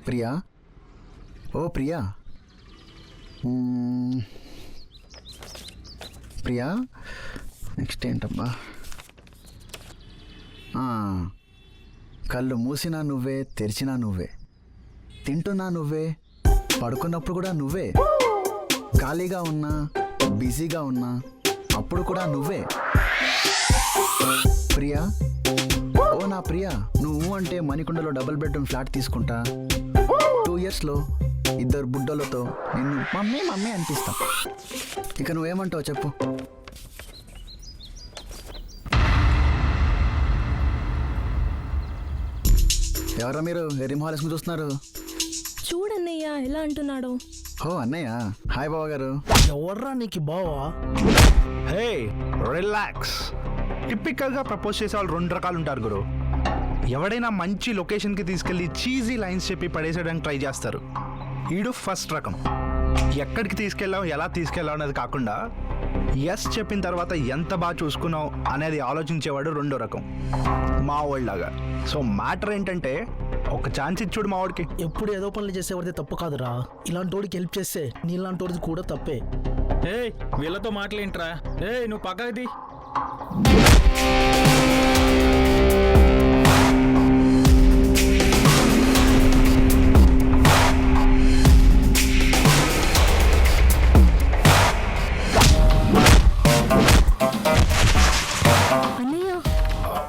ప్రియా, ఓ Priya. Priya, next ఏంటబ్బా? కళ్ళు మూసినా నువ్వే, తెరిచినా నువ్వే, తింటున్నా నువ్వే, పడుకున్నప్పుడు కూడా నువ్వే, ఖాళీగా ఉన్నా బిజీగా ఉన్నా అప్పుడు కూడా నువ్వే. ప్రియా, ఓ నా ప్రియా, నువ్వు అంటే మణికొండలో డబుల్ బెడ్రూమ్ ఫ్లాట్ తీసుకుంటా, 2 yearsలో 2 బుడ్డలతో నిన్ను మమ్మీ మమ్మీ అనిపిస్తా. ఇక నువ్వేమంటావు చెప్పు? ఎవరా మీరు రిమాలస్ని చూస్తున్నారు? చూడన్నయ్య ఎలా అంటున్నాడు. ఓ అన్నయ్య, హాయ్ బావ గారు. ఎవర్రా నీకు బావా? హే రిలాక్స్. టిపికల్గా ప్రపోజ్ చేసే వాళ్ళు 2 రకాలు ఉంటారు గురు. ఎవడైనా మంచి లొకేషన్కి తీసుకెళ్ళి చీజీ లైన్స్ చెప్పి పడేసేయడానికి ట్రై చేస్తారు. ఈడు ఫస్ట్ రకం. ఎక్కడికి తీసుకెళ్ళావు, ఎలా తీసుకెళ్ళావు అనేది కాకుండా ఎస్ చెప్పిన తర్వాత ఎంత బాగా చూసుకున్నావు అనేది ఆలోచించేవాడు 2వ రకం, మా వాళ్ళలాగా. సో మ్యాటర్ ఏంటంటే ఒక ఛాన్స్ ఇచ్చుడు మా వాడికి. ఎప్పుడు ఏదో పనులు చేసేవాడితే తప్పు కాదురా, ఇలాంటి వాడికి హెల్ప్ చేస్తే నీలాంటి వాడిది కూడా తప్పే. ఏయ్ వీళ్ళతో మాటలేంట్రా? ఏయ్ నువ్వు పక్కది. అన్నయ్య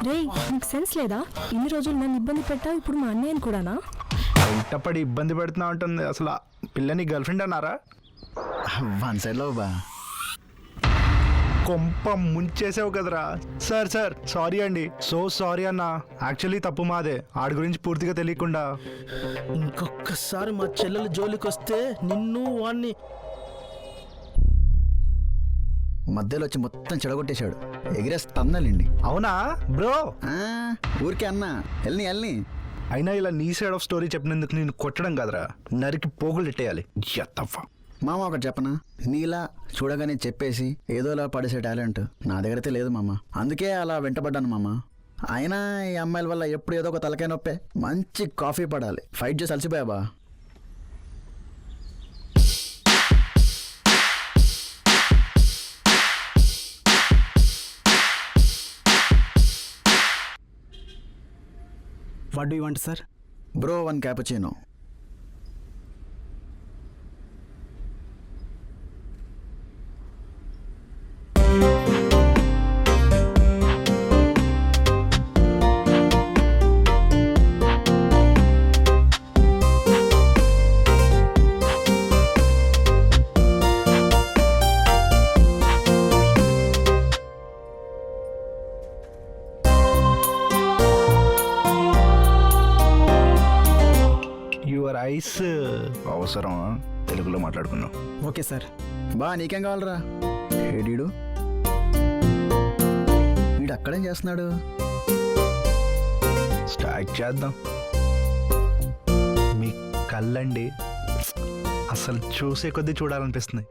రే, నీకు సెన్స్ లేదా? ఇన్ని రోజులు నన్ను ఇబ్బంది పెట్టావు, ఇప్పుడు మా అన్నయ్యని కూడానా? వెంటపడి ఇబ్బంది పెడుతున్నా ఉంటుంది. అసలు ఆ పిల్లని గర్ల్ ఫ్రెండ్ అన్నారా? 1 సైడ్లో బా. కొంప ముంచేసావు కదరా. సార్ సార్ సారీ అండి, సో సారీ అన్న. యాక్చువల్లీ తప్పు మాదే, ఆడి గురించి పూర్తిగా తెలియకుండా. ఇంకొకసారి మా చెల్లెలు జోలికి వస్తే నిన్ను వాణ్ణి మధ్యలో వచ్చి మొత్తం చెడగొట్టేశాడు, ఎగిరేస్తన్నలేండి. అవునా బ్రో? ఊరికే అన్నా, వెళ్ళని. అయినా ఇలా నీ సైడ్ ఆఫ్ స్టోరీ చెప్పినందుకు నేను కొట్టడం కదరా, నరికి పోగులు పెట్టేయాలి. ఎత్తవ్వ మామ ఒకటి చెప్పనా, నీలా చూడగానే చెప్పేసి ఏదోలా పడేసే టాలెంట్ నా దగ్గర అయితే లేదు మామ. అందుకే అలా వెంటబడ్డాను మామ. అయినా ఈ అమ్మాయిల వల్ల ఎప్పుడు ఏదో ఒక తలకాయ నొప్పే. మంచి కాఫీ పడాలి, ఫైట్ చేసి అలసిపోయా బా. What do you want sir? Bro 1 cappuccino. Your eyes అవసరం, తెలుగులో మాట్లాడుకున్నాం. Okay sir. బా నీకేం కావాలరా? ఏడీడు వీడు అక్కడేం చేస్తున్నాడు? స్టార్ట్ చేద్దాం. మీ కళ్ళండి అసలు చూసే కొద్దీ చూడాలనిపిస్తుంది.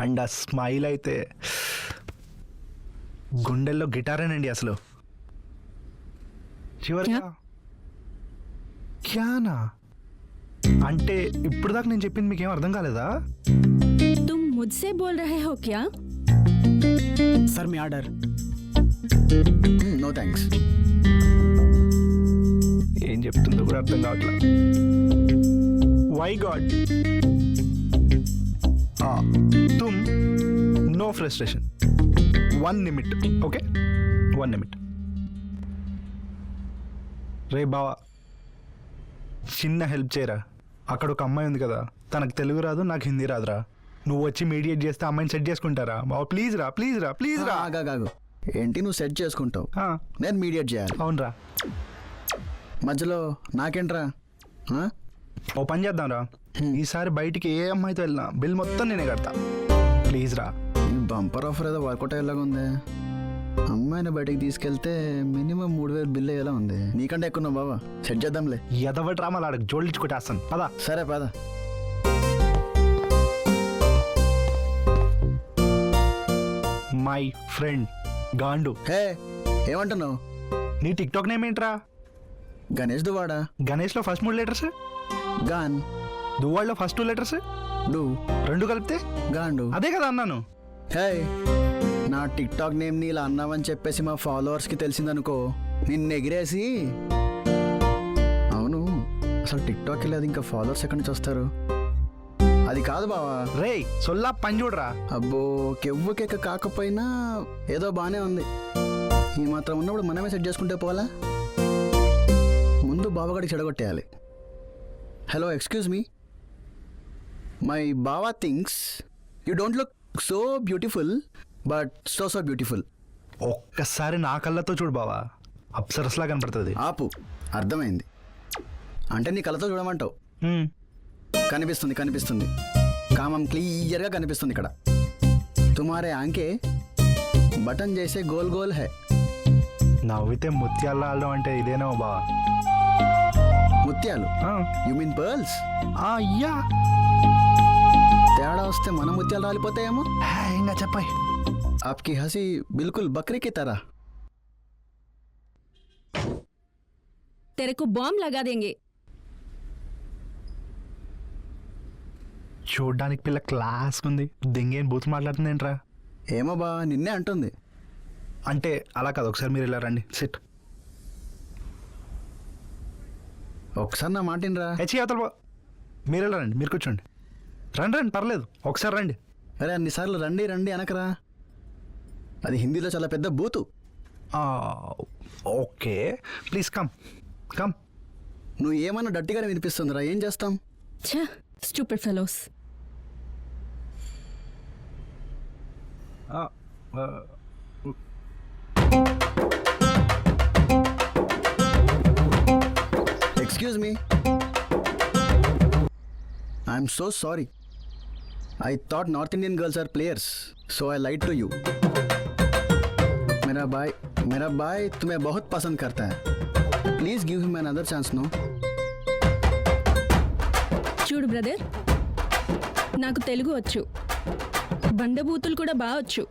అండ్ ఆ స్మైల్ అయితే గుండెల్లో గిటారేనండి అసలు. చివరిగా క్యానా అంటే ఇప్పుడు దాకా నేను చెప్పింది మీకేం అర్థం కాలేదా? तुम मुझसे बोल रहे हो क्या? సార్ మీ ఆర్డర్. No thanks. ఏం చెప్తుందో కూడా అర్థం కావట్లా. వై గాడ్ తుమ్ no frustration, 1 minute. Okay 1 minute. రే బావా, చిన్న హెల్ప్ చేయరా. అక్కడ ఒక అమ్మాయి ఉంది కదా, తనకు తెలుగు రాదు, నాకు హిందీ రాదురా. నువ్వు వచ్చి మీడియేట్ చేస్తే అమ్మాయిని సెట్ చేసుకుంటారా బావా? ప్లీజ్ రా, ప్లీజ్ రా, ప్లీజ్ రా. ఆగాగు. ఏంటి నువ్వు సెట్ చేసుకుంటావు, నేను మీడియేట్ చేయాలి? అవునరా. మధ్యలో నాకేంట్రా? ఓ పని చేద్దాం రా, ఈసారి బయటికి ఏ అమ్మాయితో వెళ్ళినా బిల్ మొత్తం నేనే కడతా. ప్లీజ్ రా. బంపర్ ఆఫర్ ఏదో వర్కౌట్ అయ్యేలాగా ఉంది. అమ్మాయిని బయటికి తీసుకెళ్తే మినిమం 3000 బిల్ అయ్యేలా ఉంది. నీకంటే ఎక్కువ బాబా, సెట్ చేద్దాంలే. ఎదవ డ్రామాలు ఆడకు, జోడించుకుంటేస్తాను పదా. సరే పద. My friend గాండు. హే ఏమంటున్నావు? నీ టిక్టాక్ నేమ్ ఏంట్రా? గణేష్ దువాడా. గణేష్లో ఫస్ట్ 3 లెటర్స్, గాన్. దువ్వాడలో ఫస్ట్ 2 లెటర్స్, డు. 2 కలిపితే గాండు. అదే కదా అన్నాను. హే, నా టిక్ టాక్ నేమ్ని ఇలా అన్నావని చెప్పేసి మా ఫాలోవర్స్కి తెలిసిందనుకో, నిన్ను ఎగిరేసి. అవును, అసలు టిక్ టాక్ లేదు, ఇంకా ఫాలోవర్స్ ఎక్కడి నుంచి వస్తారు? అది కాదు బావా. రే సొల్లా పని చూడరా. అబ్బో, కెవ్వు కేక కాకపోయినా ఏదో బాగానే ఉంది. ఈ మాత్రం ఉన్నప్పుడు మనమే సెట్ చేసుకుంటే పోలా. ముందు బావగాడికి చెడగొట్టేయాలి. Hello, excuse me. మై బావా things you don't look so beautiful, but so beautiful. ఒక్కసారి నా కళ్ళతో చూడు బావా, అప్సరస్లా కనపడుతుంది. ఆపు, అర్థమైంది. అంటే నీ కళ్ళతో చూడమంటావు. కనిపిస్తుంది కనిపిస్తుంది, కామం క్లియర్గా కనిపిస్తుంది ఇక్కడ. తుమారే ఆంకే బటన్ చేసే గోల్ గోల్ హై. నవ్వితే ముత్యాలు ఆడడం అంటే ఇదేనా బావా? ముత్యాలు? You mean pearls? యా. తేడా వస్తే మన ముత్యాలు రాలిపోతాయేమో. ఇంకా చెప్పాయి. आपकी हंसी बिल्कुल बकरी की तरह. तेरे को बॉम्ब लगा देंगे. చూడ్డానికి పిల్ల క్లాస్ ఉంది, దింగేం బూత్ మాట్లాడుతుంది ఏంట్రా? ఏమో బా, నిన్నే అంటుంది. అంటే అలా కాదు, ఒకసారి మీరు ఇలా రండి, సిట్. ఒకసారి నా మాటినరా. అవతల మీరు ఇలా రండి, మీరు కూర్చోండి. రండి రండి, పర్లేదు, ఒకసారి రండి. అరే అన్నిసార్లు రండి రండి అనకరా, అది హిందీలో చాలా పెద్ద బూతు. Okay, please come come. నువ్వు ఏమన్నా డట్టిగానే వినిపిస్తుందిరా, ఏం చేస్తాం? ఛ, stupid fellows. Excuse me, I'm so sorry. I thought North Indian girls are players, so I lied to you. मेरा भाई तुम्हें बहुत पसंद करता है. Please give him another chance, no? చూడు బ్రదర్, నాకు తెలుగు వచ్చు, బండబూతులు కూడా బాగా వచ్చు.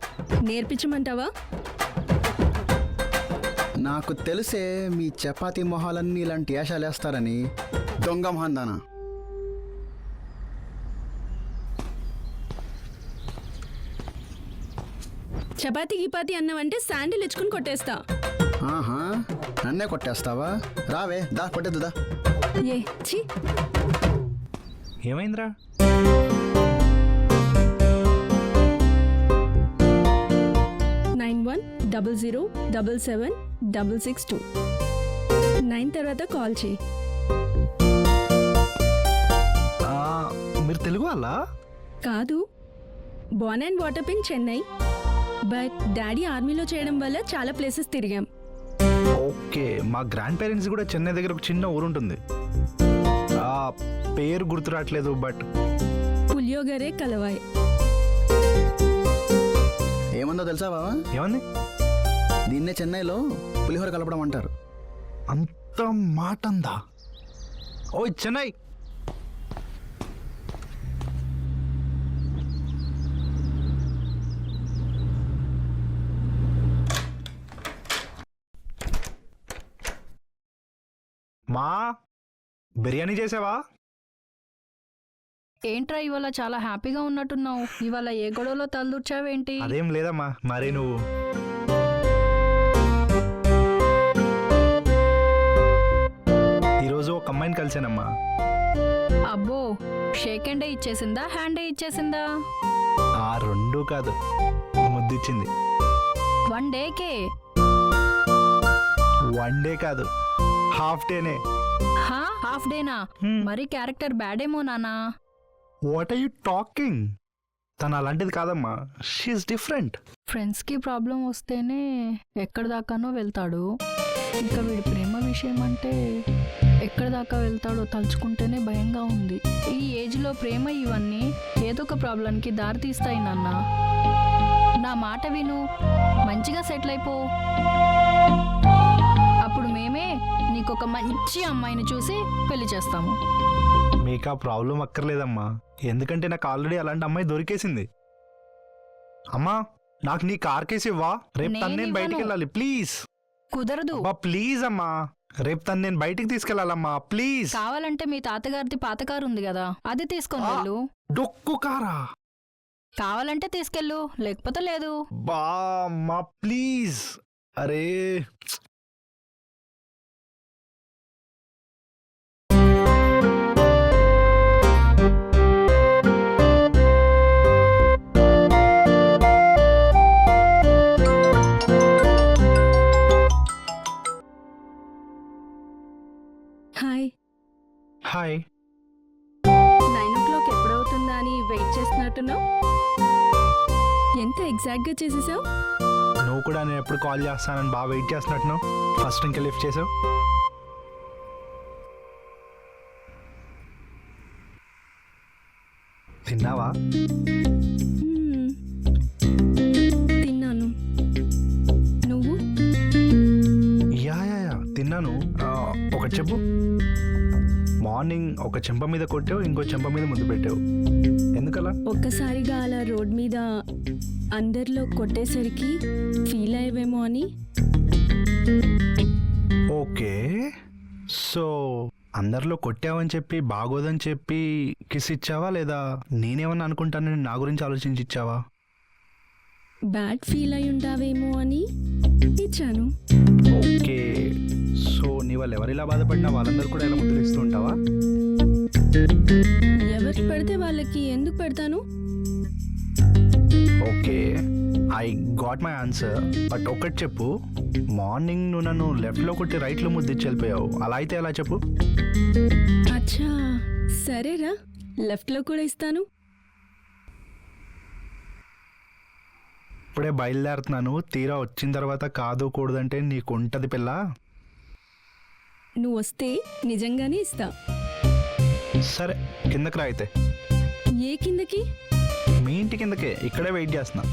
నేర్పించమంటావా? నాకు తెలిసే మీ చపాతీ మొహాలన్నీ ఇలాంటి వేషాలు వేస్తారని. దొంగ మొహందానా. చపాతీ గిపాతి అన్నావంటే శాండిల్ ఇచ్చుకుని కొట్టేస్తా. ఆహా, నన్నే కొట్టేస్తావా? రావే, దా కొట్టేద్దు, దా. ఏ ఛీ, ఏమైందిరా? 9100777662. 9 తర్వాత కాల్ చేయి. మీరు తెలుగు వాళ్ళ? కాదు, Born and water in Chennai, but daddy ఆర్మీలో చేయడం వల్ల చాలా ప్లేసెస్ తిరిగాం. ఓకే, మా గ్రాండ్ పేరెంట్స్ కూడా చెన్నై దగ్గర ఒక చిన్న ఊరు ఉంటుంది, ఆ పేరు గుర్తు రావట్లేదు, బట్ పులియోగరే కలవాయ్. ఏమందో తెలుసా బావా? ఏమంది? దీన్నే చెన్నైలో పులిహోర కలపడం అంటారు. అంత మాట అందా? ఓ చెన్నై. మా బిర్యానీ చేసావా? ఏంట్రా ఇవాళ చాలా హ్యాపీగా ఉన్నట్టున్నావు? ఇవాళ ఏ గొడవలో తలదూర్చావేంటి? అదేం లేదమ్మా, మరి నువ్వు ఈరోజు ఒక అమ్మాయిని కలిసానమ్మా. అబ్బో, షేక్ హ్యాండే ఇచ్చేసిందా, హ్యాండే ఇచ్చేసిందా? ఆ రెండు కాదు, ముద్దిచ్చింది. 1 డేకే? 1 డే కాదు, హాఫ్ డేనే. హాఫ్ డేనా? మరి క్యారెక్టర్ బ్యాడ్ ఏమో నానా. What are you talking? తను అలాంటిది కాదమ్మా, షీఈస్ డిఫరెంట్. ఫ్రెండ్స్కి ప్రాబ్లం వస్తేనే ఎక్కడి దాకానో వెళ్తాడు, ఇంకా వీడి ప్రేమ విషయం అంటే ఎక్కడి దాకా వెళ్తాడో తలుచుకుంటేనే భయంగా ఉంది. ఈ ఏజ్లో ప్రేమ ఇవన్నీ ఏదో ఒక ప్రాబ్లంకి దారితీస్తాయి నాన్న. నా మాట విను, మంచిగా సెటిల్ అయిపో. అప్పుడు మేమే నీకొక మంచి అమ్మాయిని చూసి పెళ్లి చేస్తాము. మీకు ఆ ప్రాబ్లం అక్కర్లేదమ్మా, ఎందుకంటే నాకు ఆల్రెడీ అలాంటి అమ్మాయి దొరికేసింది. అమ్మా, నాకు నీ కార్ కేసు ఇవ్వా, రేపు తను నేను బయటికి వెళ్ళాలి, ప్లీజ్. కుదరదు. ప్లీజ్ అమ్మా, రేపు తను నేను బయటికి తీసుకెళ్ళాలమ్మా ప్లీజ్. కావాలంటే మీ తాతగారిది పాత కారు ఉంది కదా, అది తీసుకొని వెళ్ళు. డొక్కు కారా? కావాలంటే తీసుకెళ్ళు, లేకపోతే లేదు. బా అమ్మా ప్లీజ్. అరే హాయ్. హాయ్. 9 o'clock ఎప్పుడవుతుందా అని వెయిట్ చేస్తున్నట్టున్నావు. ఎంత ఎగ్జాక్ట్గా చేసేసావు? నువ్వు కూడా నేను ఎప్పుడు కాల్ చేస్తానని బాగా వెయిట్ చేస్తున్నట్టు ఫస్ట్ ఇంకా లిఫ్ట్ చేసావు. తిన్నావా? తిన్నాను. నువ్వు? యా తిన్నాను. ఒకటి చెప్పు. మార్నింగ్ ఒక చెంప మీద కొట్టావు, ఇంకో చెంప మీద ముద్దు పెట్టావు, ఎందుకలా? ఒక్కసారిగా అలా రోడ్ మీద అందరిలో కొట్టేసరికి ఫీల్ అయ్యేవేమో అని. ఓకే, సో అందరిలో కొట్టావని చెప్పి బాగోదని చెప్పి కిస్ ఇచ్చావా, లేదా నేనేమన్నా అనుకుంటానని నా గురించి ఆలోచించి ఇచ్చావా? బ్యాడ్ ఫీల్ అయి ఉంటావేమో అని ఇచ్చాను. ఓకే, సో నీ వాళ్ళు ఎవరిలా బాధపడినా వాళ్ళందరూ కూడా ఇలా ముద్దులు ఇస్తూ ఉంటావా? ఎవరికి పెడితే వాళ్ళకి ఎందుకు పెడతాను? Okay, I got my answer. But ఒకటి చెప్పు, మార్నింగ్ నువ్వు నన్ను లెఫ్ట్లో కొట్టి రైట్లో ముద్దిచ్చి వెళ్ళిపోయావు, అలా అయితే ఎలా చెప్పు? అచ్చా సరేరా, లెఫ్ట్లో కూడా ఇస్తాను. ఇప్పుడే బయలుదేరుతున్నాను, తీరా వచ్చిన తర్వాత కాదు కూడదంటే నీకు ఉంటుంది పిల్ల. నువ్వు వస్తే నిజంగానే ఇస్తా. సరే కిందకి రా అయితే. ఏ కిందకి? మీ ఇంటి కిందకే, ఇక్కడే వెయిట్ చేస్తున్నా.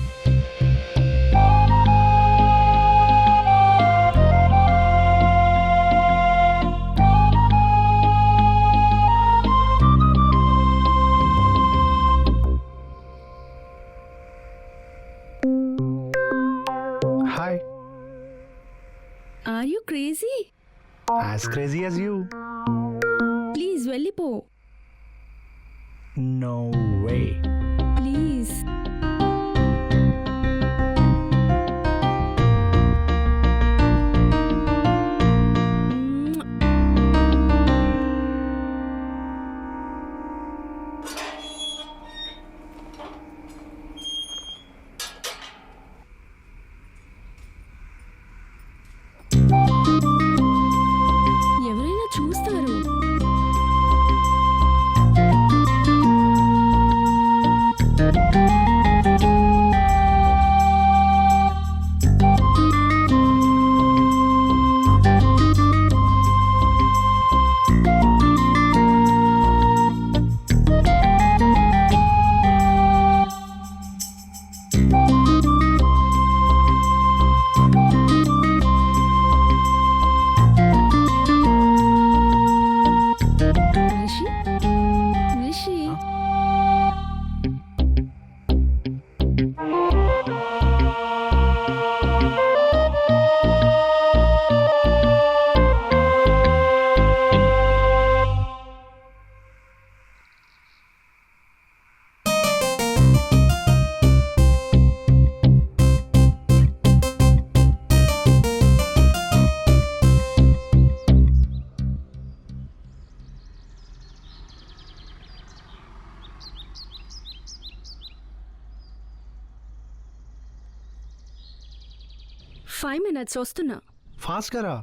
Hi. Are you crazy? As crazy as you. Please వెళ్ళిపో. No way. ప్లీజ్. ఎవరైనా చూస్తారు. రిషి, రిషి, ఫైవ్ మినిట్స్ వస్తున్నా. ఫాస్ట్గా రా.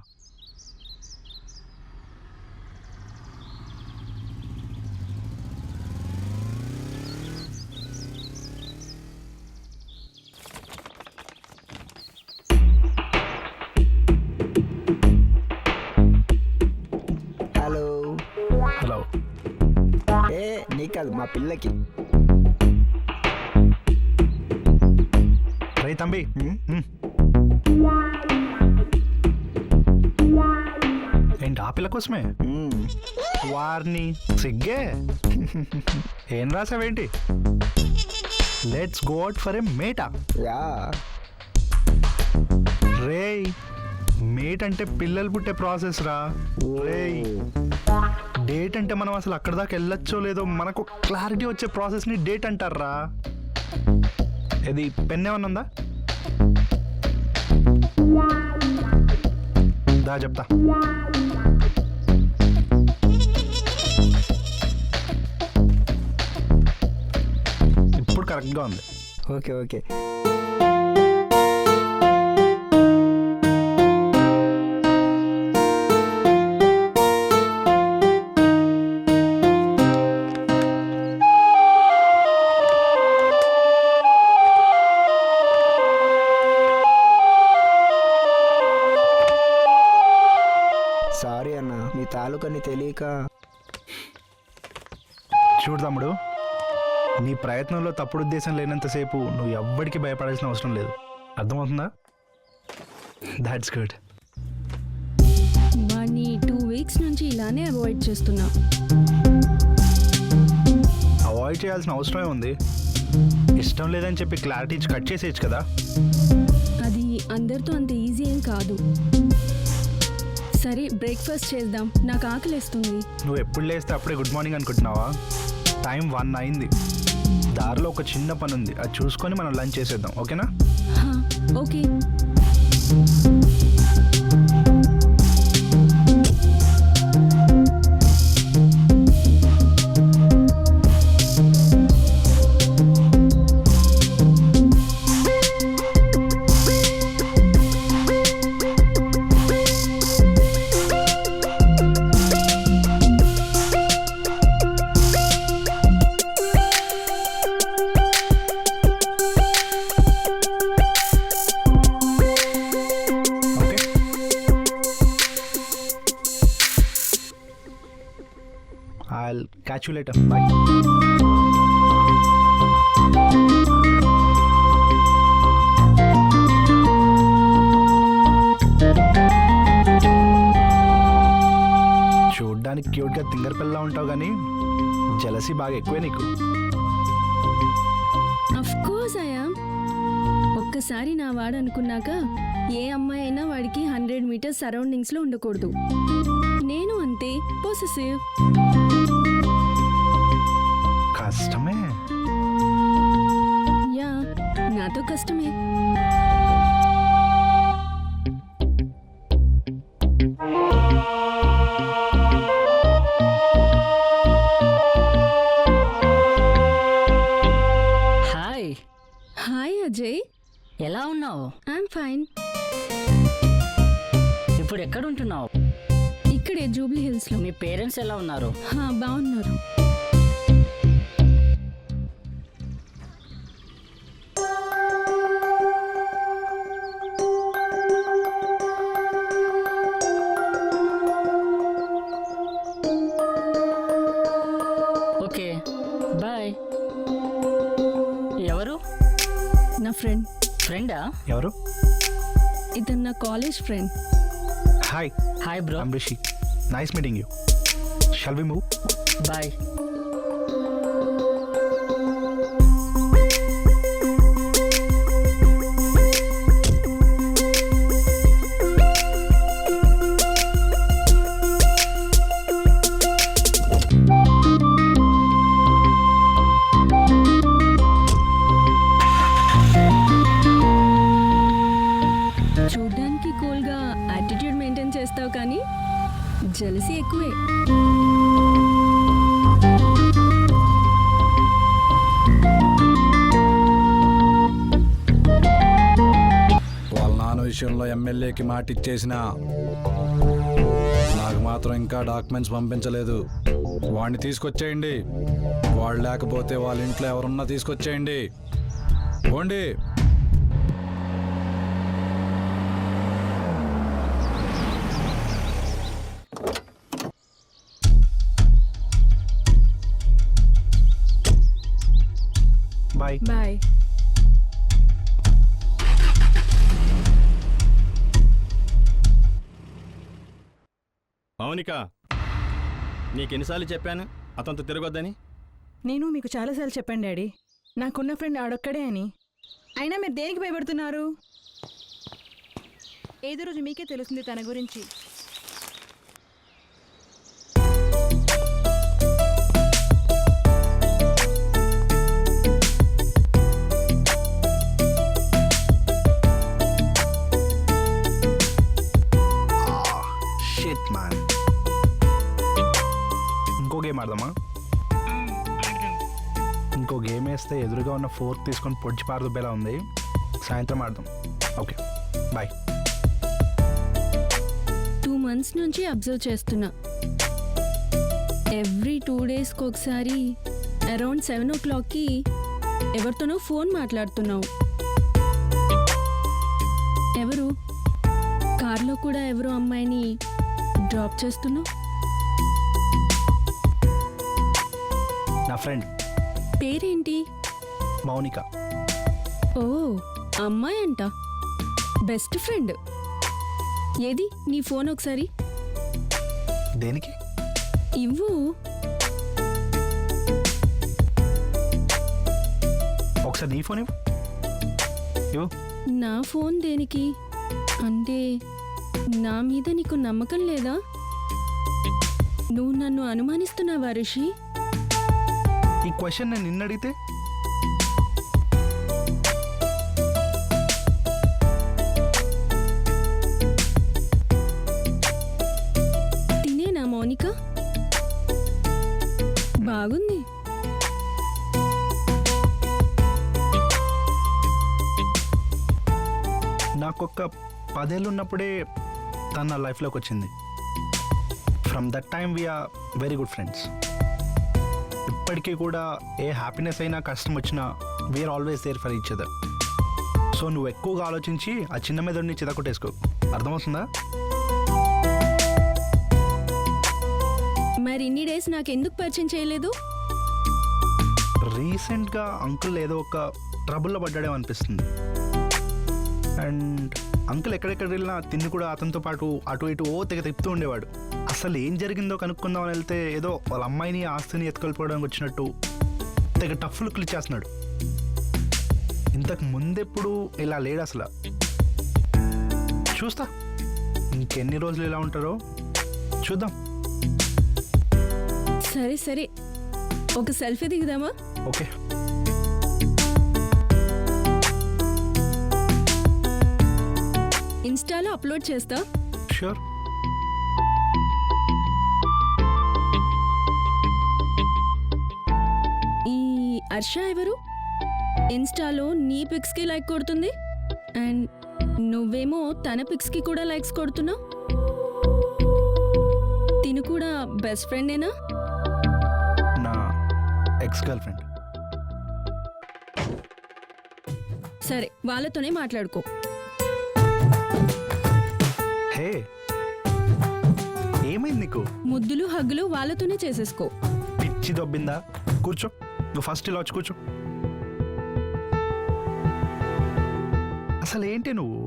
హలో. హలో. ఏ నీ కాదు, మా పిల్లకి. రే తంబి. ఏంటి ఆ పిల్ల కోసమే? వారిని సిగ్గే. ఏం రాసావేంటి? Let's go out for a mate. Yeah. రే మేట్ అంటే పిల్లలు పుట్టే ప్రాసెస్ రా. రేయ్, డేట్ అంటే మనం అసలు అక్కడ దాకా వెళ్ళొచ్చో లేదో మనకు క్లారిటీ వచ్చే ప్రాసెస్ని డేట్ అంటారా. ఇది పెన్ ఏమన్నా ఉందా? దా చెప్తా. ఇప్పుడు కరెక్ట్గా ఉంది. Okay okay. సారీ అన్న, మీ తాలూకని తెలియక. చూడు తమ్ముడు, నీ ప్రయత్నంలో తప్పుడు ఉద్దేశం లేనంతసేపు నువ్వు ఎవ్వడికి భయపడాల్సిన అవసరం లేదు. అర్థమవుతుందా? That's good. వాడిని 2 weeks నుంచి ఇలానే అవాయిడ్ చేస్తున్నా. అవాయిడ్ చేయాల్సిన అవసరమే ఉంది. ఇష్టం లేదని చెప్పి క్లారిటీ ఇచ్చి కట్ చేసేయచ్చు కదా. అది అందరితో అంత ఈజీ ఏం కాదు. సరే, బ్రేక్ఫాస్ట్ చేద్దాం, నాకు ఆకలేస్తుంది. నువ్వు ఎప్పుడు లేస్తే అప్పుడే గుడ్ మార్నింగ్ అనుకుంటున్నావా? టైం 1 అయింది. దారిలో ఒక చిన్న పని ఉంది, అది చూసుకొని మనం లంచ్ చేసేద్దాం. ఓకేనా? హా, okay. I'll catch you later. Bye. చూడ్డానికి క్యూట్గా తింగర్ పిల్ల ఉంటావు కానీ జలసీ బాగా ఎక్కువే నీకు. Of course I am. ఒక్కసారి నా వాడు అనుకున్నాక ఏ అమ్మాయి అయినా వాడికి 100 meters సరౌండింగ్స్లో ఉండకూడదు. నేను అంతే, పొసెసివ్. కష్టమే. యా, నాతో కష్టమే. హాయ్, హాయ్ అజయ్, ఎలా ఉన్నావు? I'm fine. ఇప్పుడు ఎక్కడ ఉంటున్నావు? ఇక్కడే జూబ్లీ హిల్స్లో. మీ పేరెంట్స్ ఎలా ఉన్నారు? బాగున్నారు. Okay, bye. ఎవరు? నా ఫ్రెండ్. ఫ్రెండా? ఎవరు? ఇతను నా college friend. Hi, hi bro. I'm Rishi. Nice meeting you. Shall we move? Bye. చూడ్డానికి కూల్గా యాటిట్యూడ్ మెయింటైన్ చేస్తావు కానీ జలసీ ఎక్కువే. వాళ్ళ నాన్న విషయంలో ఎమ్మెల్యేకి మాట ఇచ్చేసిన నాకు మాత్రం ఇంకా డాక్యుమెంట్స్ పంపించలేదు. వాడిని తీసుకొచ్చేయండి. వాడు లేకపోతే వాళ్ళ ఇంట్లో ఎవరున్నా తీసుకొచ్చేయండి. పోండి. బాయ్. బాయ్. మౌనిక, నీకెన్నిసార్లు చెప్పాను అతనితో తిరగొద్దని? నేను మీకు చాలాసార్లు చెప్పాను డాడీ, నాకున్న ఫ్రెండ్ ఆడొక్కడే అని. అయినా మీరు దేనికి భయపడుతున్నారు? ఏదో రోజు మీకే తెలుస్తుంది తన గురించి. Shit man. ఇంకో గేమ్ ఆడదామా? ఇంకో గేమ్ వేస్తే ఎదురుగా ఉన్న ఫోర్క్ తీసుకొని పొడిచి పారదుబ్బేలా ఉంది. సాయంత్రం ఆడదాం. Okay bye. 2 months నుంచి అబ్జర్వ్ చేస్తున్నా. ఎవ్రీ 2 daysకి ఒకసారి అరౌండ్ 7 o'clockకి ఎవరితోనో ఫోన్ మాట్లాడుతున్నావు. ఎవరు? కార్లో కూడా ఎవరో అమ్మాయిని డ్రాప్ చేస్తున్నావు. నా ఫ్రెండ్ పేరేంటి? మౌనిక. ఓ అమ్మాయి అంట. Best friend. ఏది నీ ఫోన్ ఒకసారి దేనికి? ఇవ్వు. ఒకసారి నీ ఫోన్ ఇవ్వు. నా ఫోన్ దేనికి? అంటే నా మీద నీకు నమ్మకం లేదా? నువ్వు నన్ను అనుమానిస్తున్నావా ఋషి? ఈ క్వశ్చన్ నేను నిన్న అడిగితే తినేనా మౌనిక? బాగుంది. నాకొక 10 ఏళ్ళు ఉన్నప్పుడే తన నా లైఫ్లోకి వచ్చింది. From that time we are very good friends. ఇప్పటికీ కూడా ఏ హ్యాపీనెస్ అయినా కష్టం వచ్చినా we are always there for each other. So నువ్వు ఎక్కువగా ఆలోచించి ఆ చిన్న మెదడుని చితకొట్టేసుకో. అర్థమవుతుందా? మరి ఇన్ని డేస్ నాకు ఎందుకు పరిచయం చేయలేదు? రీసెంట్గా అంకుల్ ఏదో ఒక ట్రబుల్లో పడ్డాడేమో అనిపిస్తుంది. అండ్ అంకుల్ ఎక్కడెక్కడ వెళ్ళినా తిని కూడా అతనితో పాటు అటు ఇటు తెగ తిప్పుతూ ఉండేవాడు. అసలు ఏం జరిగిందో కనుక్కుందామని వెళ్తే ఏదో వాళ్ళ అమ్మాయిని ఆస్తిని ఎత్తుకెళ్ళిపోవడానికి వచ్చినట్టు తెగ టఫ్ లుక్లు ఇచ్చేస్తున్నాడు. ఇంతకు ముందెప్పుడు ఇలా లేడు అసలు. చూస్తా ఇంకెన్ని రోజులు ఇలా ఉంటారో చూద్దాం. సరే సరే, ఒక సెల్ఫీ దిగుదామా? ఓకే. ఇన్స్టాలో అప్లోడ్ చేస్తా. షూర్. ఈ హర్ష ఎవరు? ఇన్స్టాలో నీ పిక్స్కి లైక్ కొడుతుంది అండ్ నువ్వేమో తన పిక్స్కి కూడా లైక్స్ కొడుతున్నావు. తిను కూడా బెస్ట్ ఫ్రెండేనా? నా ఎక్స్ గర్ల్ ఫ్రెండ్. సరే, వాళ్ళతోనే మాట్లాడుకో. హే, ఏమైంది నీకు? ముద్దులు హగ్గులు వాళ్ళతోనే చేసేసుకో. పిచ్చి దొబ్బిందా? కూర్చో. నువ్వు ఫస్ట్ ఇలా వచ్చి కూర్చో. అసలు ఏంటి నువ్వు?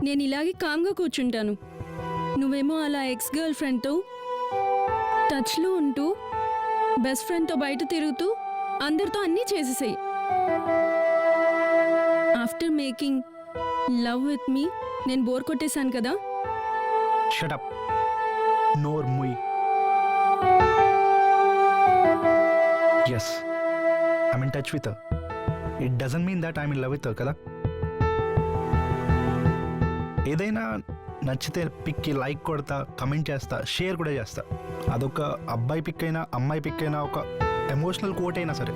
నేను ఇలాగే కామ్గా కూర్చుంటాను. నువ్వేమో అలా ఎక్స్ గర్ల్ ఫ్రెండ్తో టచ్లో ఉంటూ బెస్ట్ ఫ్రెండ్తో బయట తిరుగుతూ అందరితో అన్నీ చేసేసాయి. After making love with me నేను బోర్ కొట్టేశాను కదా. Shut up. నోర్ ముయ్. Yes, I'm in touch with her. It doesn't mean that I'm in love with her కదా. ఏదైనా నచ్చితే పిక్కి లైక్ కొడతా, కమెంట్ చేస్తా, షేర్ కూడా చేస్తా. అదొక అబ్బాయి పిక్ అయినా అమ్మాయి పిక్ అయినా ఒక ఎమోషనల్ కోట్ అయినా సరే.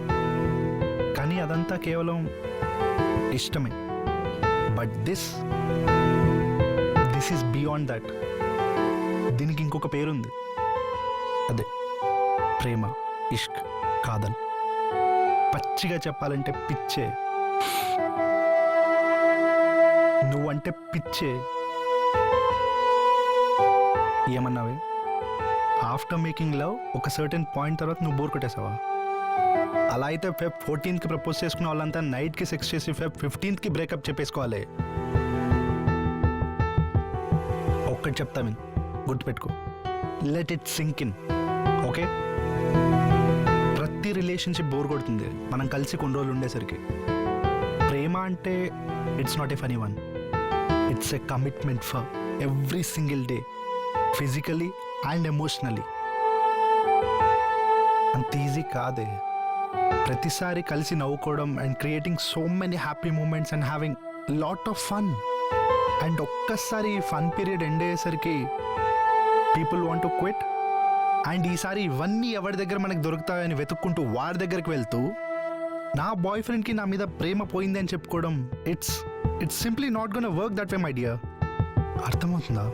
కానీ అదంతా కేవలం ఇష్టమే. But this is beyond that. దీనికి ఇంకొక పేరుంది. అదే ప్రేమ, ఇష్క్, కాదల్. పచ్చిగా చెప్పాలంటే పిచ్చే. నువ్వంటే పిచ్చే. ఏమన్నావే? ఆఫ్టర్ మేకింగ్ లవ్ ఒక సర్టెన్ పాయింట్ తర్వాత నువ్వు బోర్ కొట్టేసావా? అలా అయితే Feb 14th ప్రపోజ్ చేసుకున్న వాళ్ళంతా నైట్కి సెక్స్ చేసి Feb 15th బ్రేకప్ చెప్పేసుకోవాలి. ఒక్కటి చెప్తా విను, గుర్తుపెట్టుకో. Let it sink in. Okay? ప్రతి రిలేషన్షిప్ బోర్ కొడుతుంది మనం కలిసి కొన్ని రోజులు ఉండేసరికి. ప్రేమ అంటే it's not a funny one. It's a commitment for every single day, physically and emotionally. అంత ఈజీ కాదే. ప్రతిసారి కలిసి నవ్వుకోవడం and creating so many happy moments and having lot of fun. And ఒక్కసారి ఈ ఫన్ పీరియడ్ ఎండ్ అయ్యేసరికి people want to quit. And ఈసారి ఇవన్నీ ఎవరి దగ్గర మనకు దొరుకుతాయని వెతుక్కుంటూ వారి దగ్గరికి వెళ్తూ నా బాయ్ ఫ్రెండ్కి నా మీద ప్రేమ పోయింది అని చెప్పుకోవడం it's simply not gonna work that way my dear. అర్థమవుతుందా?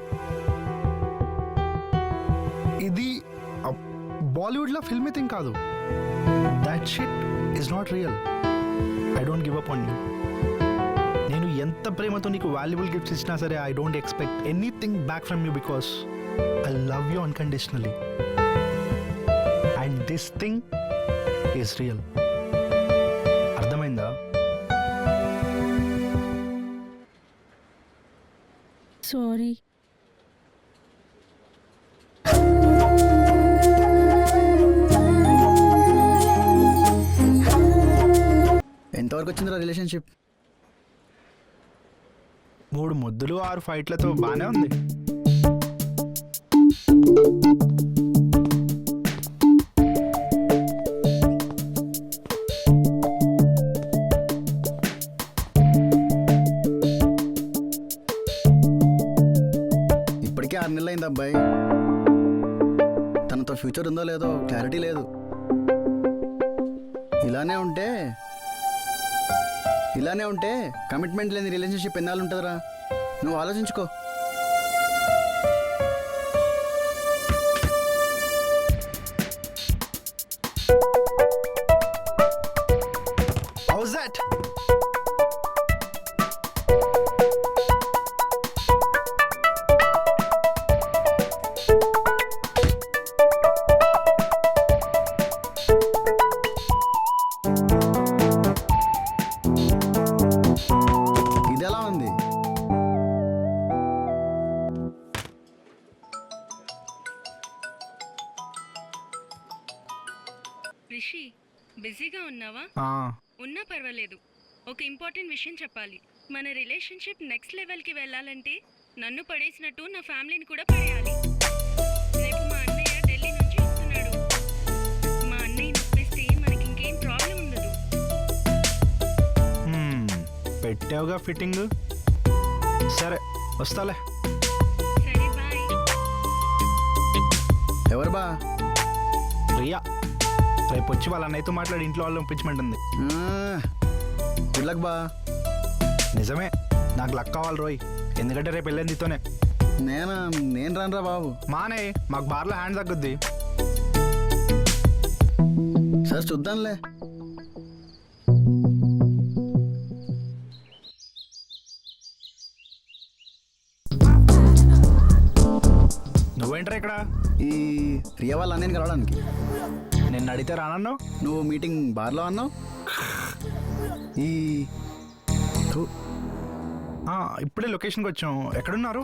ఇది బాలీవుడ్లో ఫిల్మీ థింగ్ కాదు. That shit is not real. I don't give up on you. నేను ఎంత ప్రేమతో నీకు వాల్యుబుల్ గిఫ్ట్స్ ఇచ్చినా సరే I don't expect anything back from you because I love you unconditionally. And this thing is real. అర్థమైందా? Sorry. ఎంతవరకు వచ్చిందిరా relationship? 3 ముద్దులు 6 ఫైట్లతో బాగానే ఉంది. ఇప్పటికే 6 నెలలు అయింది అబ్బాయి. తనతో ఫ్యూచర్ ఉందో లేదో క్లారిటీ లేదు. ఇలానే ఉంటే కమిట్మెంట్ లేని రిలేషన్షిప్ ఎన్నాళ్ళు ఉంటుందిరా? నువ్వు ఆలోచించుకో. How's that? ఇది ఎలా ఉంది? రిషి, బిజీగా ఉన్నావా? ఉన్నా పర్వాలేదు. ఒక ఇంపార్టెంట్ విషయం చెప్పాలి. మన రిలేషన్షిప్ నెక్స్ట్ లెవెల్కి వెళ్ళాలంటే నన్ను పడేసినట్టు నా ఫ్యామిలీని కూడా పడేయాలి. రేపు మా అన్నయ్య ఢిల్లీ నుంచి వస్తున్నాడు. మా అన్నయ్యని ఒప్పిస్తే మనకి ఇంకేం ప్రాబ్లం ఉండదు. పెట్టావుగా ఫిట్టింగ్. సరే వస్తాలే. సరే బాయ్. ఎవరు బా? ప్రియా రేపు వచ్చి వాళ్ళ అన్నయ్యతో మాట్లాడి ఇంట్లో వాళ్ళు పంపించమంటుంది. గుడ్ లక్ బా. నిజమే, నాకు లక్ కావాలి రోయ్, ఎందుకంటే రేపు వెళ్ళేది నీతోనే. నేను రానురా బాబు. మానే, మాకు బార్లో హ్యాండ్ తగ్గుద్ది. సరే చూద్దాంలే. నువ్వేంట్రా ఇక్కడ? ఈ రియా వాళ్ళ అన్నయ్యని కలవడానికి. నిన్ను అడిగితే రానన్నావు. నువ్వు మీటింగ్ బార్లో అన్నావు. ఈ ఇప్పుడే లొకేషన్కి వచ్చాం. ఎక్కడున్నారు?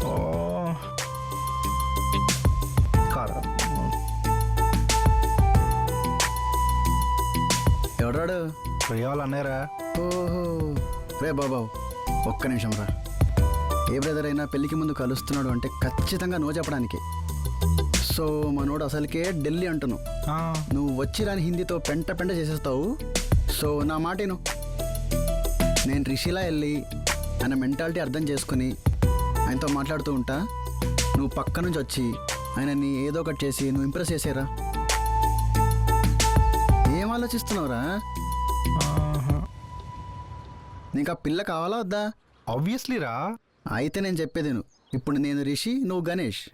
ఓ కారా. ఎవడాడు? ప్రియా వాళ్ళు అన్నారా? ఓహో రే బాబా, ఒక్క నిమిషం రా. ఏ బ్రదర్ అయినా పెళ్ళికి ముందు కలుస్తున్నాడు అంటే ఖచ్చితంగా నో చెప్పడానికి. సో మనోడు అసలుకే ఢిల్లీ అంటున్నావు. నువ్వు వచ్చి రాని హిందీతో పెంట చేసేస్తావు. సో నా మాటను నేను రిషిలా వెళ్ళి ఆయన మెంటాలిటీ అర్థం చేసుకుని ఆయనతో మాట్లాడుతూ ఉంటా. నువ్వు పక్క నుంచి వచ్చి ఆయనని ఏదో ఒకటి చేసి నువ్వు ఇంప్రెస్ చేసేరా. ఏం ఆలోచిస్తున్నావురా? నీకు ఆ పిల్ల కావాలా వద్దా? ఆబ్వియస్లీ రా. అయితే నేను చెప్పేది నువ్వు. ఇప్పుడు నేను రిషి, నువ్వు గణేష్.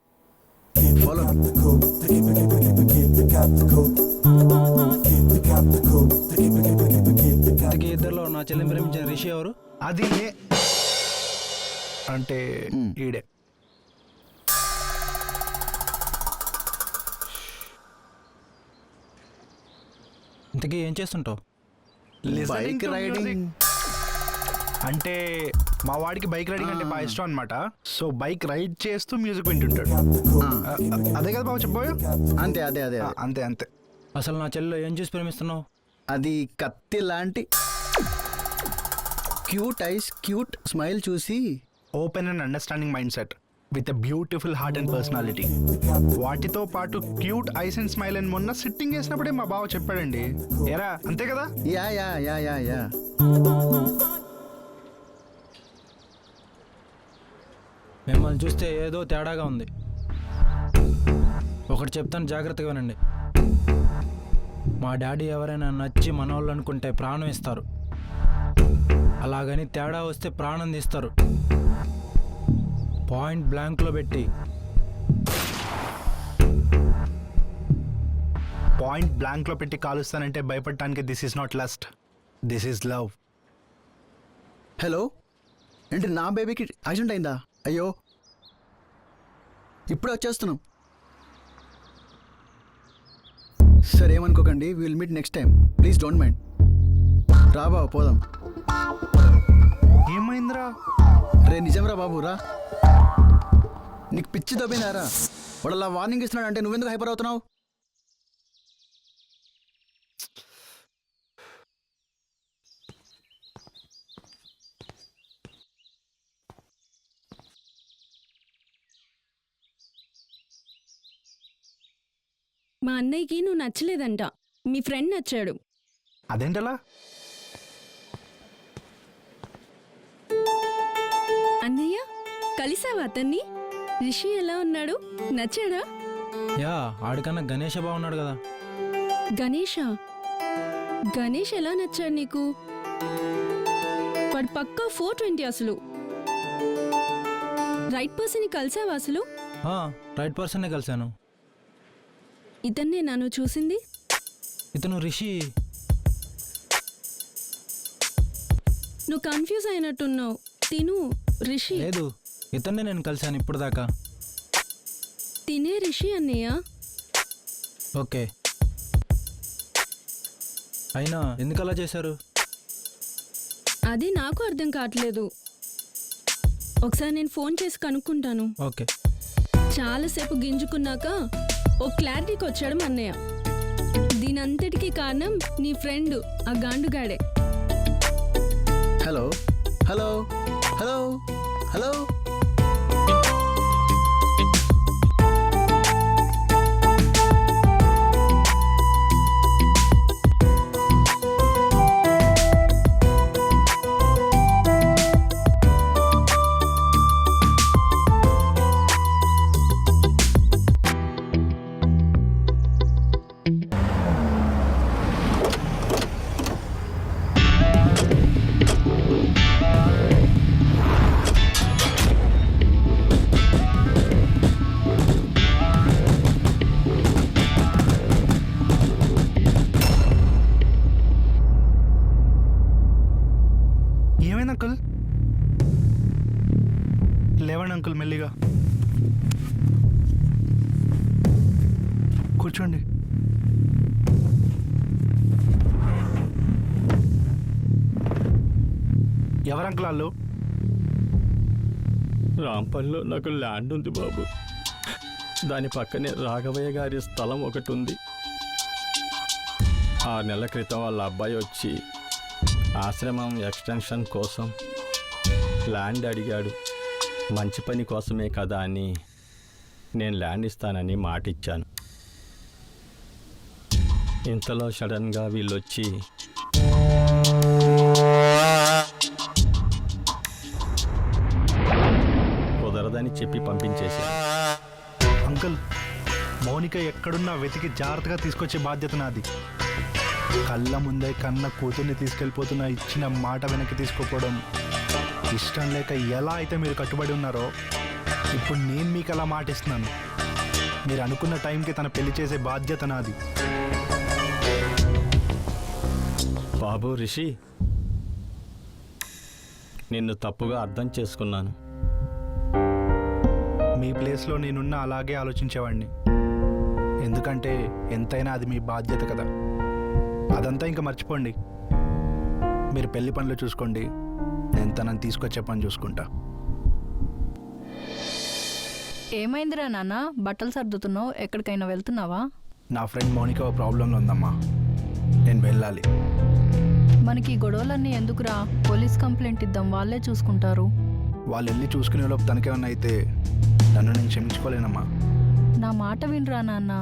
ఫాలో. ఇద్దరులో నా చెల్లిని ప్రేమించిన రిషి ఎవరు? అది అంటే ఈడే. ఇంతకీ ఏం చేస్తుంటావు? Bike riding. అంటే మా వాడికి బైక్ రైడింగ్ అంటే బాగా ఇష్టం అనమాట. సో బైక్ రైడ్ చేస్తూ మ్యూజిక్ వింటుంటాడు. అదే కదా బాబు చెప్పబోయా? అంతే అదే అదే అంతే అంతే. అసలు నా చెల్లిలో ఏం చూసి ప్రేమిస్తున్నావు? అది కత్తి లాంటి క్యూట్ ఐస్ క్యూట్ స్మైల్ చూసి open and understanding mind set with a beautiful heart and personality, వాటితో పాటు క్యూట్ ఐస్ అండ్ స్మైల్ అని మొన్న సిట్టింగ్ చేసినప్పుడే మా బావ చెప్పాడండి. ఎరా అంతే కదా? Yeah yeah yeah yeah yeah మిమ్మల్ని చూస్తే ఏదో తేడాగా ఉంది. ఒకటి చెప్తాను, జాగ్రత్తగా వినండి. మా డాడీ ఎవరైనా నచ్చి మనోళ్ళు అనుకుంటే ప్రాణం ఇస్తారు, అలాగని తేడా వస్తే ప్రాణం తీస్తారు. పాయింట్ బ్లాంక్లో పెట్టి. పాయింట్ బ్లాంక్లో పెట్టి కాలుస్తానంటే భయపడటానికి this is not lust, this is love. Hello, ఏంటి నా బేబీకి యాక్సిడెంట్ అయిందా? అయ్యో, ఇప్పుడే వచ్చేస్తున్నాం. సరే ఏమనుకోకండి, will meet next time, please don't mind. రా బాబు పోదాం. ఏమైందిరా? రే నిజంరా బాబు రా. నీకు పిచ్చి దొబ్బిందారా? వాడు అలా వార్నింగ్ ఇస్తున్నాడు అంటే నువ్వెందుకు హైపర్ అవుతున్నావు? మా అన్నయ్యకి నువ్వు నచ్చలేదంట, మీ ఫ్రెండ్ నచ్చాడు. అదేంటలా? అన్నయ్య కలిసావా అతన్ని? రిషి ఎలా ఉన్నాడు, నచ్చాడా? యా, ఆడికన్నా గణేష బాగున్నాడు కదా. గణేష్ ఎలా నచ్చాడు నీకు? వాడు పక్కా 420 అసలు. రైట్ పర్సన్ కలిసావా అసలు? రైట్ పర్సన్నే కలిశాను. ఇతన్నే నన్ను చూసింది. ఇతను రిషి. నువ్వు కన్ఫ్యూజ్ అయినట్టున్నావు. తిను రిషి. లేదు, ఇతన్నే నేను కలిశాను ఇప్పుడు దాకా. తినే రిషి అన్నయ్య. ఓకే, అయినా ఎందుకు అలా చేశారు? అది నాకు అర్థం కావట్లేదు. ఒకసారి నేను ఫోన్ చేసి కనుక్కుంటాను. ఓకే. చాలాసేపు గింజుకున్నాక ఓ క్లారిటీకి వచ్చాడు మా అన్నయ్య. దీనంతటికీ కారణం నీ ఫ్రెండ్ ఆ గాండుగాడే. Hello hello hello hello. ఏమైంది అంకుల్? లేవండి అంకుల్, మెల్లిగా కూర్చోండి. ఎవరు అంకుల్ వాళ్ళు? రాంపల్లిలో నాకు ల్యాండ్ ఉంది బాబు. దాని పక్కనే రాఘవయ్య గారి స్థలం ఒకటి ఉంది. 6 నెలల క్రితం వాళ్ళ అబ్బాయి వచ్చి ఆశ్రమం ఎక్స్టెన్షన్ కోసం ల్యాండ్ అడిగాడు. మంచి పని కోసమే కదా అని నేను ల్యాండ్ ఇస్తానని మాట ఇచ్చాను. ఇంతలో సడన్గా వీళ్ళొచ్చి కుదరదని చెప్పి పంపించేశారు. అంకుల్, మౌనిక ఎక్కడున్నా వెతికి జాగ్రత్తగా తీసుకొచ్చే బాధ్యత నాది. కళ్ళ ముందే కన్న కూతుర్ని తీసుకెళ్ళిపోతున్న ఇచ్చిన మాట వెనక్కి తీసుకోపోవడం ఇష్టం లేక ఎలా అయితే మీరు కట్టుబడి ఉన్నారో, ఇప్పుడు నేను మీకు అలా మాట ఇస్తున్నాను. మీరు అనుకున్న టైంకి తన పెళ్లి చేసే బాధ్యత నాది. బాబు రిషి, నిన్ను తప్పుగా అర్థం చేసుకున్నాను. మీ ప్లేస్లో నేనున్న అలాగే ఆలోచించేవాడిని. ఎందుకంటే ఎంతైనా అది మీ బాధ్యత కదా. అదంతా ఇంకా మర్చిపోండి. మీరు పెళ్లి పనులు చూసుకోండి, నేను తనని తీసుకొచ్చే పని చూసుకుంటా. ఏమైందిరా నాన్న, బట్టలు సర్దుతున్నావు? ఎక్కడికైనా వెళ్తున్నావా? నా ఫ్రెండ్ మౌనిక ఓ ప్రాబ్లంలో ఉందమ్మా, నేను వెళ్ళాలి. మనకి ఈ గొడవలన్నీ ఎందుకురా, పోలీస్ కంప్లైంట్ ఇద్దాం, వాళ్ళే చూసుకుంటారు. వాళ్ళు వెళ్ళి చూసుకునే లోపు తనకేమన్నా అయితే నన్ను నేను క్షమించుకోలేనమ్మా. నా మాట వినరా నాన్న.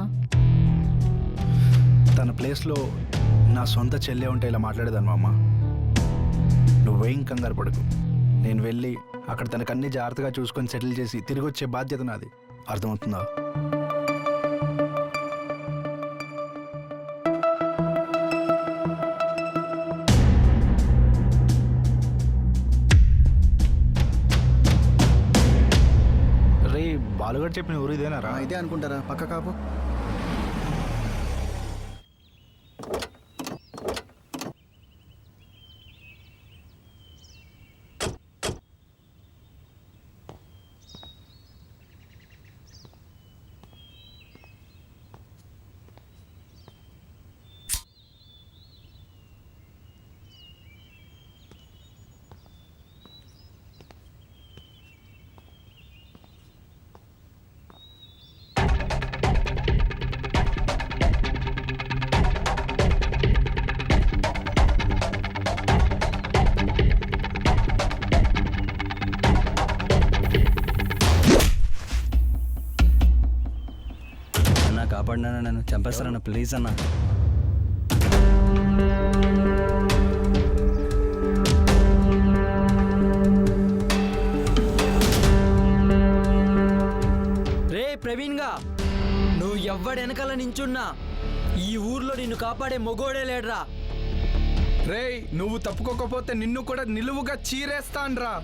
తన ప్లేస్లో నా సొంత చెల్లె ఉంటే ఇలా మాట్లాడేదాన్ని అమ్మ. నువ్వేం కంగారు పడకు. నేను వెళ్ళి అక్కడ తనకన్నీ జాగ్రత్తగా చూసుకొని సెటిల్ చేసి తిరిగి వచ్చే బాధ్యత నాది. అర్థమవుతుందా? రే బాలుగారు చెప్పిన ఊరు ఇదేనారా? ఇదే అనుకుంటారా, పక్క కాపు. కాపాడినా, నన్ను చంపేస్తారన్న, ప్లీజ్ అన్న. రే ప్రవీణ్ గా, నువ్వు ఎవ్వడు వెనకాల నించున్నా ఈ ఊర్లో నిన్ను కాపాడే మొగోడే లేడ్రా. రేయ్, నువ్వు తప్పుకోకపోతే నిన్ను కూడా నిలువుగా చీరేస్తాన్రా.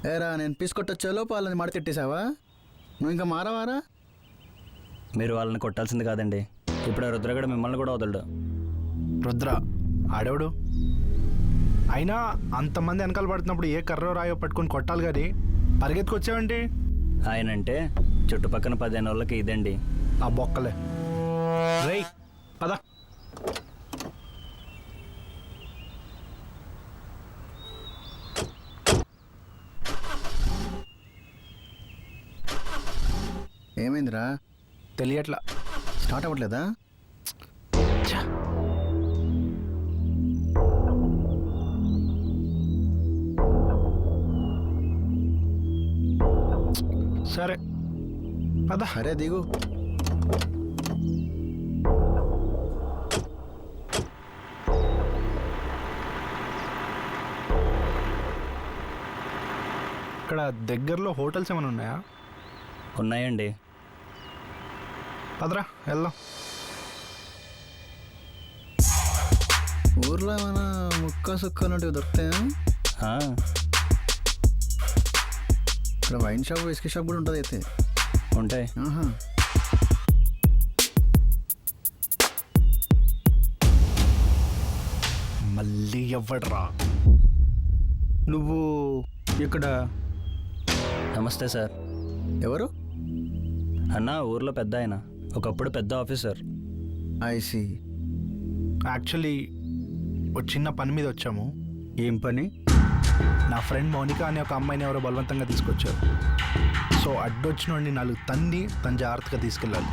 ఏరా, నేను పీసుకొట్టొచ్చేలోపు వాళ్ళని మడ తిట్టేశావా? నువ్వు ఇంకా మారవారా? మీరు వాళ్ళని కొట్టాల్సింది కాదండి. ఇప్పుడు రుద్రగడ మిమ్మల్ని కూడా వదలడు. రుద్ర ఆడేవాడు? అయినా అంతమంది వెనకాల పడుతున్నప్పుడు ఏ కర్రో రాయో పట్టుకొని కొట్టాలి కానీ పరిగెత్తుకొచ్చావండి. ఆయనంటే చుట్టుపక్కల 15 వాళ్ళకి ఇదండి. ఆ బొక్కలే. రేయ్ పద. ఏమైందిరా? తెలియట్లా. స్టార్ట్ అవ్వట్లేదా? సరే పద. సరే దిగు. ఇక్కడ దగ్గరలో హోటల్స్ ఏమైనా ఉన్నాయా? ఉన్నాయండి. పదరా వెళ్దాం. ఊర్లో ఏమైనా ముక్క సుక్క లాంటివి దొరుకుతాయా? ఇక్కడ వైన్ షాప్, విస్కీ షాప్ కూడా ఉంటుంది అయితే. ఉంటాయి. మళ్ళీ ఎవ్వడ్రా నువ్వు ఇక్కడ? నమస్తే సార్. ఎవరు? అన్న ఊర్లో పెద్ద ఆయన, ఒకప్పుడు పెద్ద ఆఫీసర్. ఐసి. యాక్చువల్లీ ఒక చిన్న పని మీద వచ్చాము. ఏం పని? నా ఫ్రెండ్ మౌనిక అనే ఒక అమ్మాయిని ఎవరో బలవంతంగా తీసుకొచ్చారు. సో అడ్డొచ్చిన వాడిని 4 తన్ని తన జాగ్రత్తగా తీసుకెళ్ళాలి.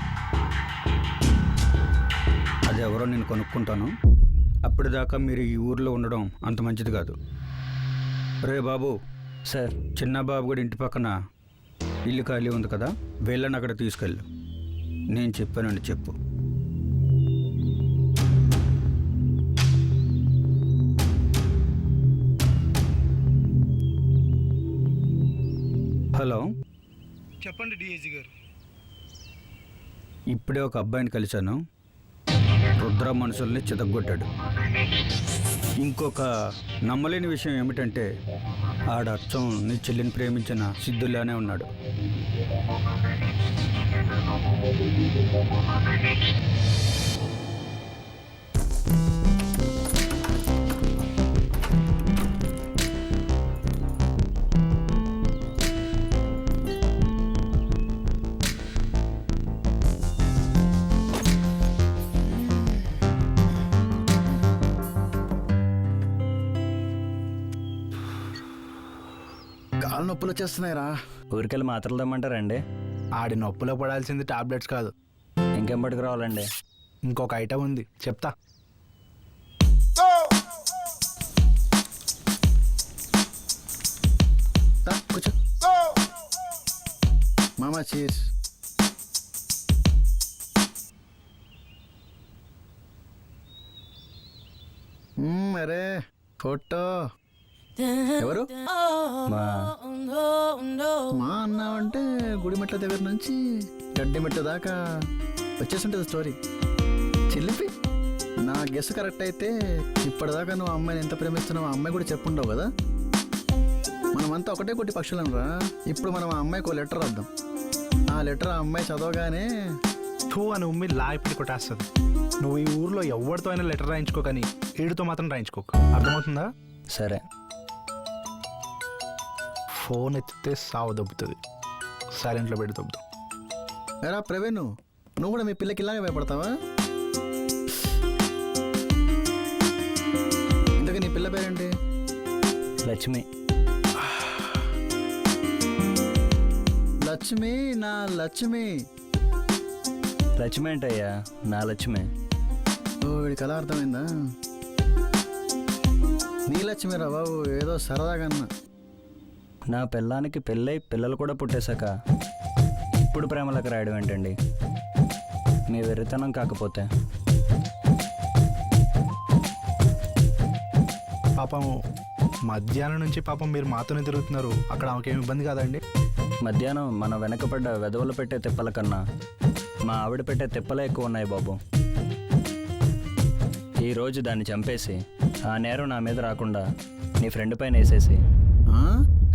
అది ఎవరో నేను కొనుక్కుంటాను. అప్పటిదాకా మీరు ఈ ఊర్లో ఉండడం అంత మంచిది కాదు. రే బాబు. సార్. చిన్న బాబు కూడా ఇంటి పక్కన ఇల్లు ఖాళీ ఉంది కదా, వెళ్ళని అక్కడ తీసుకెళ్ళు. నేను చెప్పానండి, చెప్పు. హలో, చెప్పండి డిఐజీ గారు. ఇప్పుడే ఒక అబ్బాయిని కలిశాను. రుద్ర మనుషుల్ని చితగ్గొట్టాడు. ఇంకొక నమ్మలేని విషయం ఏమిటంటే ఆడ అచ్చం నీ చెల్లిని ప్రేమించిన సిద్ధులానే ఉన్నాడు. కాళ్ళు నొప్పులు వచ్చేస్తున్నాయిరా. ఊరికెళ్ళి మాత్రలు తెమ్మంటారండి? ఆడి నొప్పులో పడాల్సింది టాబ్లెట్స్ కాదు, ఇంకేం పట్టుకు రావాలండి? ఇంకొక ఐటమ్ ఉంది, చెప్తా. కూర్చో మామా. చీర్స్. అరే ఫోటో ఎవరు? మా అన్నావంటే గుడిమెట్ల దగ్గర నుంచి గడ్డిమెట్ల దాకా వచ్చేస్తుంటుంది స్టోరీ. చిల్లిపి నా గెస్ కరెక్ట్ అయితే ఇప్పటిదాకా నువ్వు అమ్మాయిని ఎంత ప్రేమిస్తున్నావు అమ్మాయి కూడా చెప్పుండవు కదా. మనమంతా ఒకటే కొట్టి పక్షులం రా. ఇప్పుడు మనం ఆ అమ్మాయికి ఒక లెటర్ రాద్దాం. ఆ లెటర్ ఆ అమ్మాయి చదవగానే టూ అని ఉమ్మి లా ఇప్పుడు కొట్టేస్తుంది. నువ్వు ఈ ఊర్లో ఎవరితో అయినా లెటర్ రాయించుకో, కానీ ఈడితో మాత్రం రాయించుకోకు, అర్థమవుతుందా? సరే. ఫోన్ ఎత్తితే సావు దొబ్బుతుంది, సైలెంట్లో పెట్టి దొబ్బుతాం. ఎరా ప్రవీణ్, నువ్వు కూడా మీ పిల్లకి ఇలాగే భయపడతావా? ఇంతకీ నీ పిల్ల పేరేంటి? లక్ష్మి. లక్ష్మి, నా లక్ష్మి. లక్ష్మి ఏంటయ్యా? నా లక్ష్మి. ఓ వీడికి అలా అర్థమైందా? నీ లక్ష్మి రా బాబు, ఏదో సరదాగా అన్నా. నా పిల్లానికి పెళ్ళై పిల్లలు కూడా పుట్టేశాక ఇప్పుడు ప్రేమలకు రాయడం ఏంటండి? మీ వెర్రితనం కాకపోతే. పాపం మధ్యాహ్నం నుంచి పాపం మీరు మాతోనే తిరుగుతున్నారు, అక్కడ ఆమెకేమి ఇబ్బంది కాదండి? మధ్యాహ్నం మన వెనకపడ్డ వెధవలు పెట్టే తిప్పల కన్నా మా ఆవిడ పెట్టే తిప్పలే ఎక్కువ ఉన్నాయి బాబు. ఈరోజు దాన్ని చంపేసి ఆ నేరం నా మీద రాకుండా నీ ఫ్రెండ్ పైన వేసేసి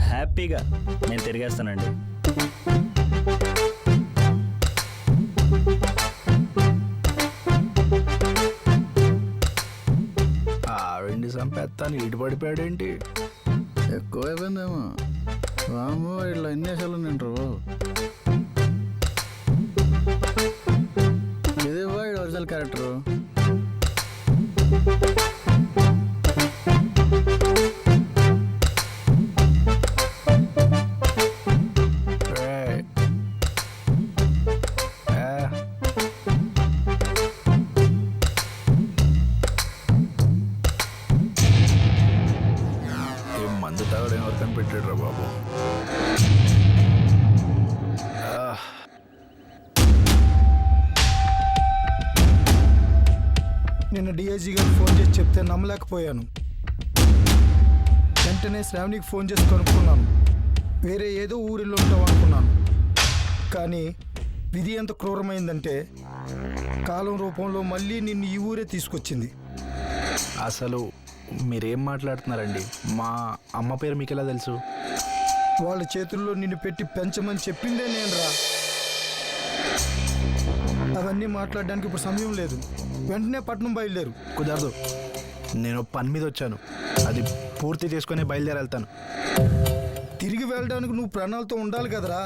హ్యాపీగా నేను తిరిగేస్తానండి. ఆవిడ్ని చంపేస్తాను ఇటు పడిపోయాడేంటి? ఎక్కువ అయిపోయిందేమో. వామో ఇట్లా ఎన్ని వేషాలు నింటారు బాబు. ఇది వాడి ఒరిజినల్ క్యారెక్టరు. మందు తాగడం ఎవరికని పెట్టాడు రా బాబు. నిన్న డిఐజీ గారికి ఫోన్ చేసి చెప్తే నమ్మలేకపోయాను. వెంటనే శ్రావణికి ఫోన్ చేసి కనుక్కున్నాను. వేరే ఏదో ఊరిలో ఉంటావు అనుకున్నాను, కానీ విధి ఎంత క్రూరమైందంటే కాలం రూపంలో మళ్ళీ నిన్ను ఈ ఊరే తీసుకొచ్చింది. అసలు మీరేం మాట్లాడుతున్నారండి? మా అమ్మ పేరు మీకు ఎలా తెలుసు? వాళ్ళ చేతుల్లో నిన్ను పెట్టి పెంచమని చెప్పిందే నేను రా. అవన్నీ మాట్లాడడానికి ఇప్పుడు సమయం లేదు. వెంటనే పట్నం బయలుదేరు. కుదరదు, నేను పని మీద వచ్చాను, అది పూర్తి చేసుకుని బయలుదేరి వెళ్తాను. తిరిగి వెళ్ళడానికి నువ్వు ప్రాణాలతో ఉండాలి కదరా.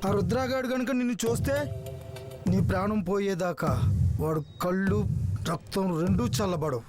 ఆ రుద్రాగాడు కనుక నిన్ను చూస్తే నీ ప్రాణం పోయేదాకా వాడు కళ్ళు రక్తం రెండూ చల్లబడవు.